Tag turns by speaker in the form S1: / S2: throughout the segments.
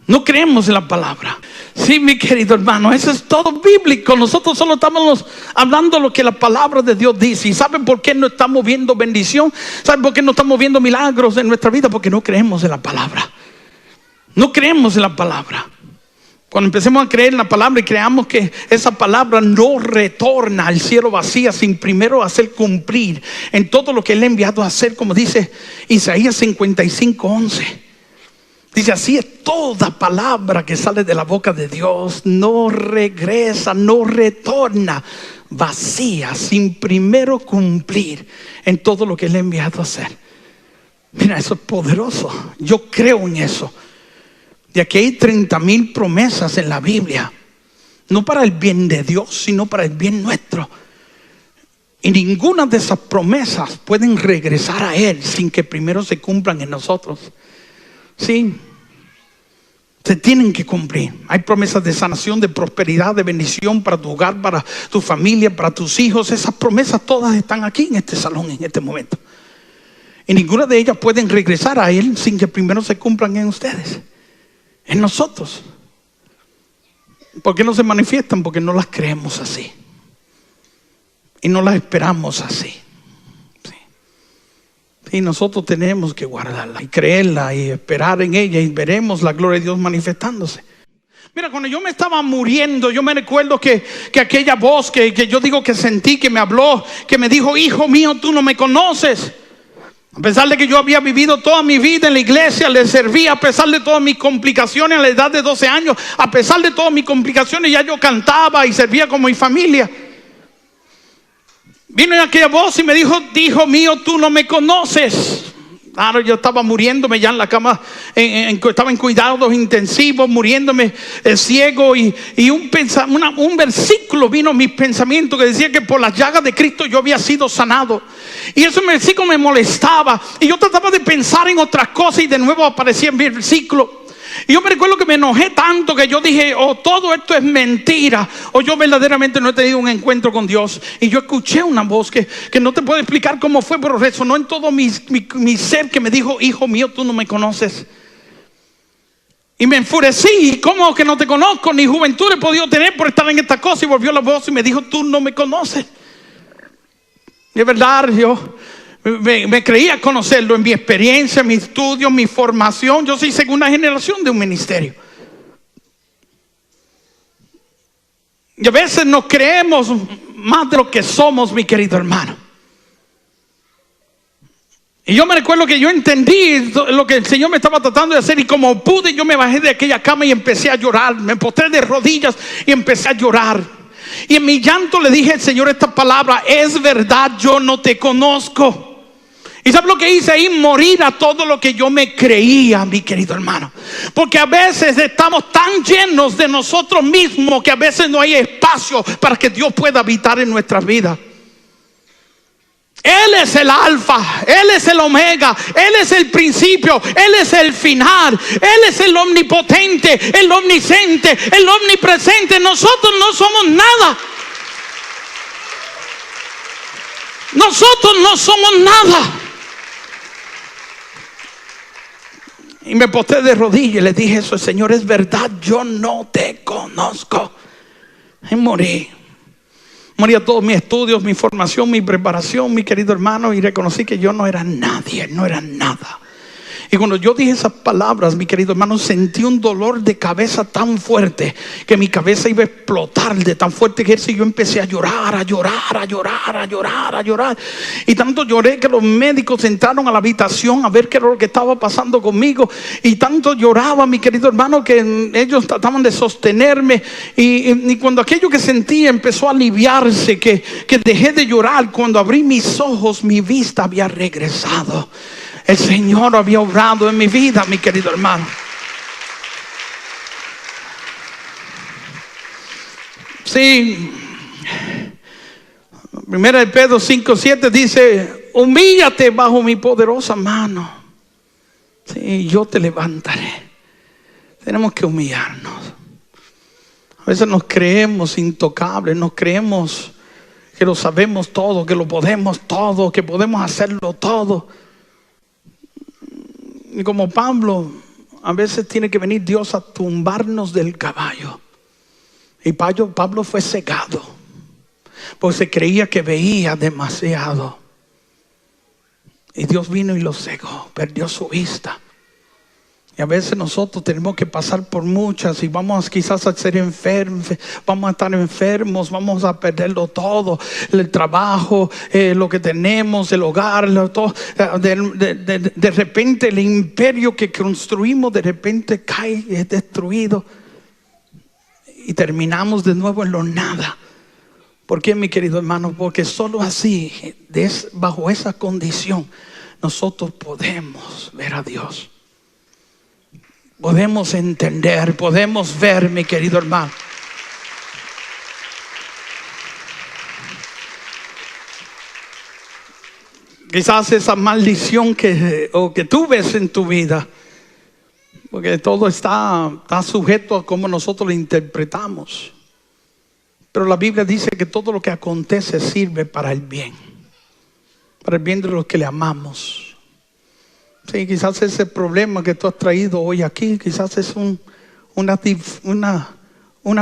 S1: No creemos en la palabra. Sí, mi querido hermano, eso es todo bíblico. Nosotros solo estamos hablando lo que la palabra de Dios dice. ¿Y saben por qué no estamos viendo bendición? ¿Saben por qué no estamos viendo milagros en nuestra vida? Porque no creemos en la palabra. No creemos en la palabra. Cuando empecemos a creer en la palabra y creamos que esa palabra no retorna al cielo vacía sin primero hacer cumplir en todo lo que Él ha enviado a hacer, como dice Isaías 55:11. Dice: así es toda palabra que sale de la boca de Dios, no regresa, no retorna vacía sin primero cumplir en todo lo que Él ha enviado a hacer. Mira, eso es poderoso. Yo creo en eso. De aquí hay 30,000 promesas en la Biblia, no para el bien de Dios, sino para el bien nuestro. Y ninguna de esas promesas pueden regresar a Él sin que primero se cumplan en nosotros. Sí, se tienen que cumplir. Hay promesas de sanación, de prosperidad, de bendición para tu hogar, para tu familia, para tus hijos. Esas promesas todas están aquí en este salón, en este momento. Y ninguna de ellas pueden regresar a Él sin que primero se cumplan en ustedes, en nosotros. ¿Por qué no se manifiestan? Porque no las creemos así y no las esperamos así. Y nosotros tenemos que guardarla y creerla y esperar en ella, y veremos la gloria de Dios manifestándose. Mira, cuando yo me estaba muriendo, yo me recuerdo que aquella voz que yo digo que sentí, que me habló, que me dijo: hijo mío, tú no me conoces. A pesar de que yo había vivido toda mi vida en la iglesia, le servía, a pesar de todas mis complicaciones a la edad de 12 años, a pesar de todas mis complicaciones, ya yo cantaba y servía como mi familia. Vino en aquella voz y me dijo: hijo mío, tú no me conoces. Claro, yo estaba muriéndome ya en la cama, estaba en cuidados intensivos, muriéndome ciego, y un versículo vino en mis pensamientos que decía que por las llagas de Cristo yo había sido sanado. Y ese versículo me molestaba, y yo trataba de pensar en otras cosas, y de nuevo aparecía en mi versículo. Y yo me recuerdo que me enojé tanto que yo dije: o todo esto es mentira, o yo verdaderamente no he tenido un encuentro con Dios. Y yo escuché una voz que no te puedo explicar cómo fue, pero resonó en todo mi ser, que me dijo: hijo mío, tú no me conoces. Y me enfurecí: ¿cómo que no te conozco? Ni juventud he podido tener por estar en esta cosa. Y volvió la voz y me dijo: tú no me conoces. Y es verdad, yo me creía conocerlo en mi experiencia, mi estudio, mi formación. Yo soy segunda generación de un ministerio. Y a veces nos creemos más de lo que somos, mi querido hermano. Y yo me recuerdo que yo entendí lo que el Señor me estaba tratando de hacer, y como pude, yo me bajé de aquella cama y empecé a llorar. Me postré de rodillas y empecé a llorar. Y en mi llanto le dije al Señor esta palabra: es verdad, yo no te conozco. ¿Y sabes lo que hice ahí? Morir a todo lo que yo me creía, mi querido hermano. Porque a veces estamos tan llenos de nosotros mismos que a veces no hay espacio para que Dios pueda habitar en nuestras vidas. Él es el alfa, Él es el omega, Él es el principio, Él es el final. Él es el omnipotente, el omnisciente, el omnipresente. Nosotros no somos nada. Nosotros no somos nada. Y me postré de rodillas y le dije eso: Señor, es verdad, yo no te conozco. Y morí a todos mis estudios, mi formación, mi preparación, mi querido hermano, y reconocí que yo no era nadie, no era nada. Y cuando yo dije esas palabras, mi querido hermano, sentí un dolor de cabeza tan fuerte que mi cabeza iba a explotar de tan fuerte que yo empecé a llorar, a llorar, a llorar, a llorar, a llorar. Y tanto lloré que los médicos entraron a la habitación a ver qué era lo que estaba pasando conmigo. Y tanto lloraba, mi querido hermano, que ellos trataban de sostenerme. Y cuando aquello que sentí empezó a aliviarse, que dejé de llorar, cuando abrí mis ojos, mi vista había regresado. El Señor había obrado en mi vida, mi querido hermano. Sí. Primera de Pedro 5:7 dice: humíllate bajo mi poderosa mano. Sí, yo te levantaré. Tenemos que humillarnos. A veces nos creemos intocables, nos creemos que lo sabemos todo, que lo podemos todo, que podemos hacerlo todo. Y como Pablo, a veces tiene que venir Dios a tumbarnos del caballo. Y Pablo fue cegado, porque se creía que veía demasiado. Y Dios vino y lo cegó, perdió su vista. Y a veces nosotros tenemos que pasar por muchas y vamos quizás a ser enfermos, vamos a estar enfermos, vamos a perderlo todo, el trabajo, lo que tenemos, el hogar, todo. De repente el imperio que construimos de repente cae, es destruido y terminamos de nuevo en lo nada. ¿Por qué, mi querido hermano? Porque solo así, bajo esa condición, nosotros podemos ver a Dios. Podemos entender, podemos ver, mi querido hermano. Quizás esa maldición que tú ves en tu vida, porque todo está sujeto a cómo nosotros lo interpretamos. Pero la Biblia dice que todo lo que acontece sirve para el bien de los que le amamos. Sí, quizás ese problema que tú has traído hoy aquí, quizás es una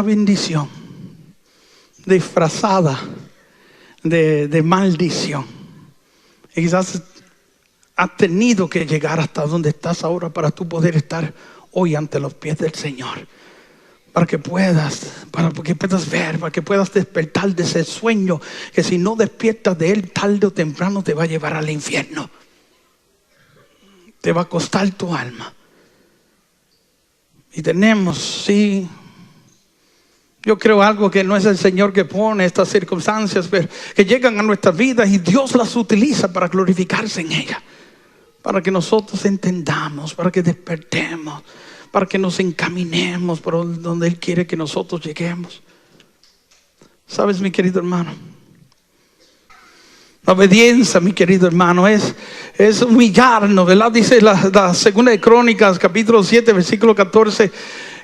S1: bendición disfrazada de maldición. Y quizás has tenido que llegar hasta donde estás ahora para tú poder estar hoy ante los pies del Señor. Para que puedas ver, para que puedas despertar de ese sueño que si no despiertas de él tarde o temprano te va a llevar al infierno. Te va a costar tu alma. Y tenemos, sí, yo creo algo que no es el Señor que pone estas circunstancias, pero que llegan a nuestras vidas y Dios las utiliza para glorificarse en ellas. Para que nosotros entendamos, para que despertemos, para que nos encaminemos por donde Él quiere que nosotros lleguemos. ¿Sabes, mi querido hermano? La obediencia, mi querido hermano, es humillarnos, ¿verdad? Dice la segunda de Crónicas, capítulo 7, versículo 14,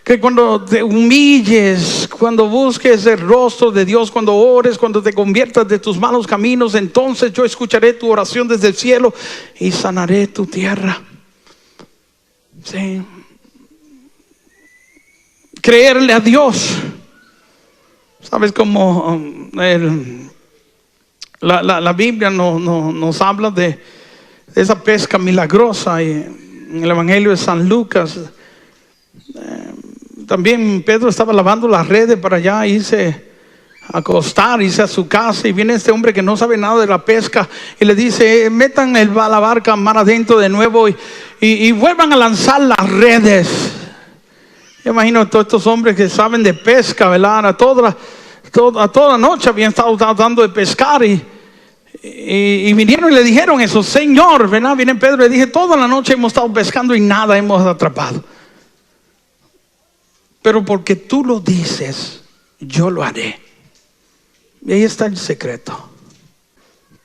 S1: que cuando te humilles, cuando busques el rostro de Dios, cuando ores, cuando te conviertas de tus malos caminos, entonces yo escucharé tu oración desde el cielo y sanaré tu tierra. Sí. Creerle a Dios. ¿Sabes cómo la Biblia nos habla de esa pesca milagrosa? Y en el Evangelio de San Lucas también Pedro estaba lavando las redes para allá irse a acostar, irse a su casa, y viene este hombre que no sabe nada de la pesca y le dice: metan la barca mar adentro de nuevo y vuelvan a lanzar las redes. Yo imagino a todos estos hombres que saben de pesca, ¿verdad? A toda la noche habían estado tratando de pescar y vinieron y le dijeron eso: Señor, ¿verdad? Viene Pedro y le dije: toda la noche hemos estado pescando y nada hemos atrapado. Pero porque tú lo dices, yo lo haré. Y ahí está el secreto.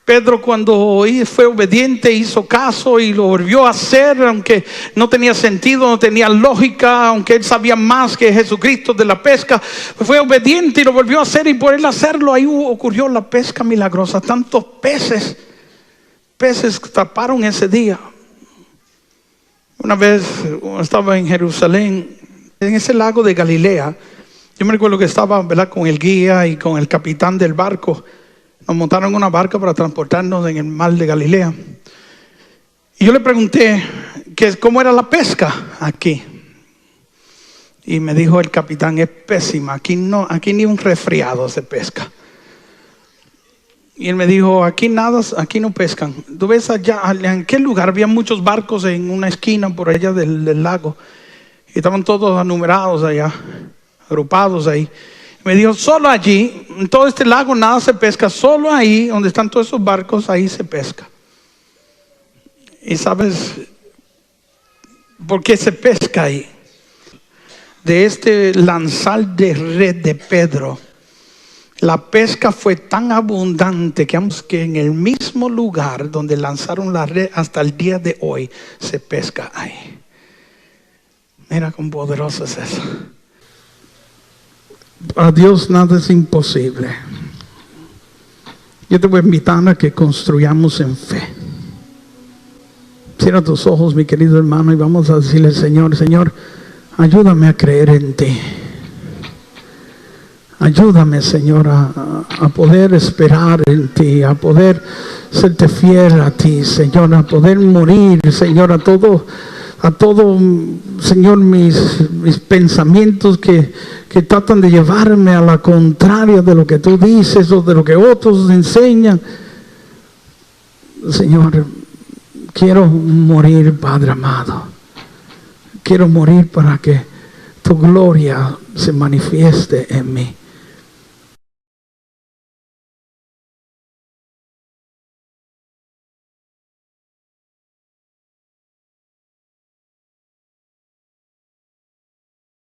S1: Pedro, cuando fue obediente, hizo caso y lo volvió a hacer, aunque no tenía sentido, no tenía lógica, aunque él sabía más que Jesucristo de la pesca. Fue obediente y lo volvió a hacer, y por él hacerlo ahí ocurrió la pesca milagrosa. Tantos peces taparon ese día. Una vez estaba en Jerusalén, en ese lago de Galilea. Yo me recuerdo que estaba, ¿verdad?, con el guía y con el capitán del barco. Nos montaron en una barca para transportarnos en el mar de Galilea. Y yo le pregunté cómo era la pesca aquí. Y me dijo el capitán: es pésima, aquí ni un resfriado se pesca. Y él me dijo: aquí no pescan. Tú ves allá, ¿en qué lugar? Había muchos barcos en una esquina por allá del lago. Y estaban todos enumerados allá, agrupados ahí. Me dijo: solo allí, en todo este lago nada se pesca, solo ahí donde están todos esos barcos, ahí se pesca. ¿Y sabes por qué se pesca ahí? De este lanzar de red de Pedro, la pesca fue tan abundante que en el mismo lugar donde lanzaron la red hasta el día de hoy se pesca ahí. Mira cuán poderoso es eso. A Dios nada es imposible. Yo te voy a invitar a que construyamos en fe. Sí, Cierra tus ojos, mi querido hermano, y vamos a decirle: Señor, Señor, ayúdame a creer en ti. Ayúdame, Señor, a poder esperar en ti, a poder serte fiel a ti, Señor, a poder morir, Señor, a todo, Señor, mis pensamientos que tratan de llevarme a la contraria de lo que tú dices o de lo que otros enseñan. Señor, quiero morir, Padre amado. Quiero morir para que tu gloria se manifieste en mí.